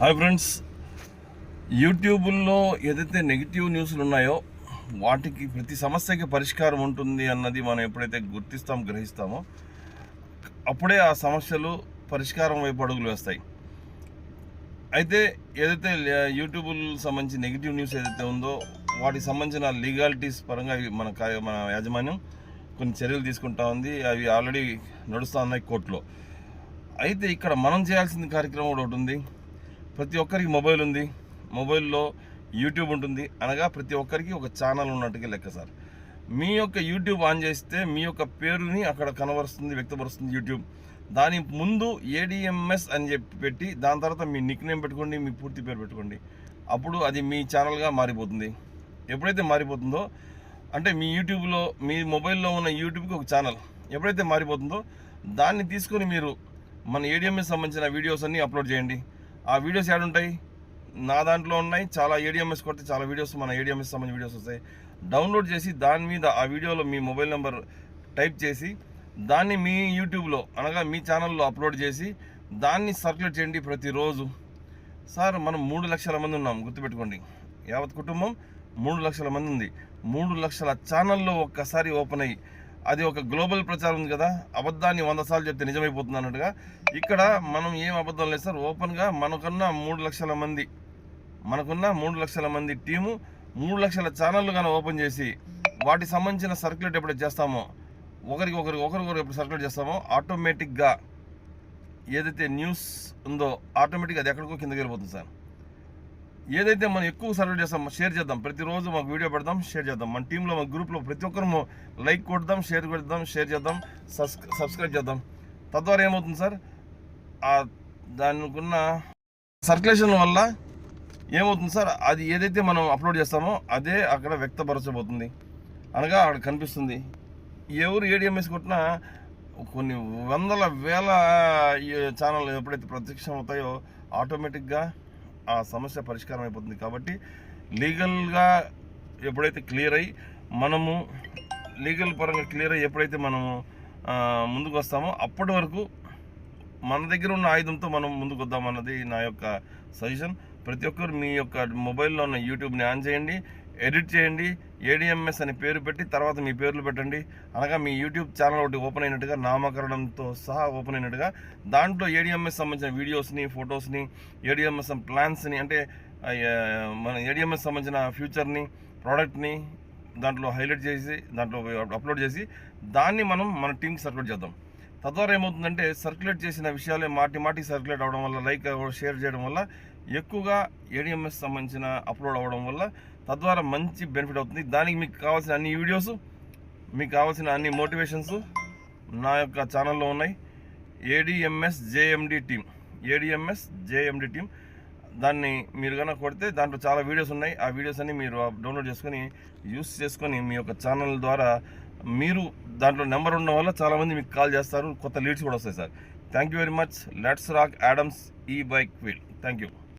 Hi friends, యూట్యూబ్లో ఏదైతే negative న్యూస్లు ఉన్నాయో వాటికి ప్రతి సమస్యకి పరిష్కారం ఉంటుంది అన్నది మనం ఎప్పుడైతే గ్రహిస్తామో అప్పుడే ఆ సమస్యలు పరిష్కారం వైపు అడుగులు వేస్తాయి. అయితే ఏదైతే యూట్యూబ్ సంబంధించి నెగిటివ్ న్యూస్ ఏదైతే ఉందో వాటికి సంబంధించిన లీగాలిటీస్ పరంగా మన యాజమాన్యం కొన్ని చర్యలు తీసుకుంటా ఉంది. అవి ఆల్రెడీ నడుస్తూ ఉన్నాయి కోర్టులో. అయితే ఇక్కడ మనం చేయాల్సిన కార్యక్రమం ఒకటి ఉంది. ప్రతి ఒక్కరికి మొబైల్ ఉంది, మొబైల్లో యూట్యూబ్ ఉంటుంది, అనగా ప్రతి ఒక్కరికి ఒక ఛానల్ ఉన్నట్టుగా లెక్క సార్. మీ యొక్క యూట్యూబ్ ఆన్ చేస్తే మీ యొక్క పేరుని అక్కడ కనబరుస్తుంది, వ్యక్తపరుస్తుంది యూట్యూబ్. దాని ముందు ADMS అని చెప్పి పెట్టి దాని తర్వాత మీ నిక్ నేమ్ పెట్టుకోండి, మీ పూర్తి పేరు పెట్టుకోండి. అప్పుడు అది మీ ఛానల్గా మారిపోతుంది. ఎప్పుడైతే మారిపోతుందో అంటే మీ యూట్యూబ్లో మీ మొబైల్లో ఉన్న యూట్యూబ్కి ఒక ఛానల్ ఎప్పుడైతే మారిపోతుందో దాన్ని తీసుకొని మీరు మన ADMS సంబంధించిన వీడియోస్ అన్నీ అప్లోడ్ చేయండి. ఆ వీడియోస్ ఏడుంటాయి, నా దాంట్లో ఉన్నాయి. చాలా ADMS కొడితే చాలా వీడియోస్ మన ADMS సంబంధించిన వీడియోస్ వస్తాయి. డౌన్లోడ్ చేసి దాని మీద ఆ వీడియోలో మీ మొబైల్ నెంబర్ టైప్ చేసి దాన్ని మీ యూట్యూబ్లో అనగా మీ ఛానల్లో అప్లోడ్ చేసి దాన్ని సర్క్యులేట్ చేయండి ప్రతిరోజు. సార్ మనం 3 లక్షల మంది ఉన్నాం, గుర్తుపెట్టుకోండి. యావత్ కుటుంబం 3 లక్షల మంది ఉంది. 3 లక్షల ఛానల్లో ఒక్కసారి ఓపెన్ అయ్యి అది ఒక గ్లోబల్ ప్రచారం ఉంది కదా, అబద్ధాన్ని 100 సార్లు చెప్తే నిజమైపోతుంది అన్నట్టుగా ఇక్కడ మనం ఏం అబద్ధం లేదు సార్. ఓపెన్గా మనకున్న 3 లక్షల మంది టీము 3 లక్షల ఛానళ్ళు కానీ ఓపెన్ చేసి వాటికి సంబంధించిన సర్క్యులేట్ ఎప్పుడైతే చేస్తామో ఒకరికొకరు ఎప్పుడు సర్క్యులేట్ చేస్తామో ఆటోమేటిక్గా ఏదైతే న్యూస్ ఉందో ఆటోమేటిక్గా అది ఎక్కడికో కిందకి వెళ్ళిపోతుంది సార్. ఏదైతే మనం ఎక్కువ సర్క్యులేట్ చేస్తాం, షేర్ చేద్దాం. ప్రతిరోజు మాకు వీడియో పెడదాం, షేర్ చేద్దాం. మన టీంలో మన గ్రూప్లో ప్రతి ఒక్కరు లైక్ కొడదాం, షేర్ చేద్దాం, సబ్స్క్రైబ్ చేద్దాం. తద్వారా ఏమవుతుంది సార్, దానికున్న సర్క్యులేషన్ వల్ల ఏమవుతుంది సార్, అది ఏదైతే మనం అప్లోడ్ చేస్తామో అదే అక్కడ వ్యక్తపరచబోతుంది, అనగా అక్కడ కనిపిస్తుంది. ఎవరు ADMS కొట్టినా కొన్ని వందల వేల ఛానల్ ఎప్పుడైతే ప్రత్యక్షం అవుతాయో ఆటోమేటిక్గా ఆ సమస్య పరిష్కారం అయిపోతుంది. కాబట్టి లీగల్గా ఎప్పుడైతే క్లియర్ అయ్యి మనము లీగల్ పరంగా క్లియర్ అయ్యి ఎప్పుడైతే మనము ముందుకు వస్తామో అప్పటి వరకు మన దగ్గర ఉన్న ఆయుధంతో మనం ముందుకు వద్దామన్నది నా యొక్క సజెషన్. ప్రతి ఒక్కరు మీ యొక్క మొబైల్లో ఉన్న యూట్యూబ్ని ఆన్ చేయండి, ఎడిట్ చేయండి, ADMS అని పేరు పెట్టి తర్వాత మీ పేర్లు పెట్టండి. అనగా మీ యూట్యూబ్ ఛానల్ ఒకటి ఓపెన్ అయినట్టుగా, నామకరణంతో సహా ఓపెన్ అయినట్టుగా దాంట్లో ADMS సంబంధించిన వీడియోస్ని, ఫొటోస్ని, ADMS ప్లాన్స్ని, అంటే మన ADMS సంబంధించిన ఫ్యూచర్ని, ప్రోడక్ట్ని దాంట్లో హైలైట్ చేసి దాంట్లో అప్లోడ్ చేసి దాన్ని మనం మన టీంకి సర్క్యులేట్ చేద్దాం. తద్వారా ఏమవుతుందంటే సర్క్యులేట్ చేసిన విషయాలే మాటి సర్క్యులేట్ అవ్వడం వల్ల, లైక్ షేర్ చేయడం వల్ల, ఎక్కువగా ADMS సంబంధించిన అప్లోడ్ అవ్వడం వల్ల తద్వారా మంచి బెనిఫిట్ అవుతుంది. దానికి మీకు కావాల్సిన అన్ని వీడియోస్, మీకు కావాల్సిన అన్ని మోటివేషన్స్ నా యొక్క ఛానల్లో ఉన్నాయి. ADMS JMD టీమ్ దాన్ని మీరు కనుక కొడితే దాంట్లో చాలా వీడియోస్ ఉన్నాయి. ఆ వీడియోస్ అన్ని మీరు డౌన్లోడ్ చేసుకొని యూస్ చేసుకొని మీ యొక్క ఛానల్ ద్వారా మీరు దాంట్లో నెంబర్ ఉండడం వల్ల చాలామంది మీకు కాల్ చేస్తారు, కొత్త లీడ్స్ కూడా వస్తాయి sir. Thank you very much. Let's rock Adams ఈ బైక్ వీల్. Thank you.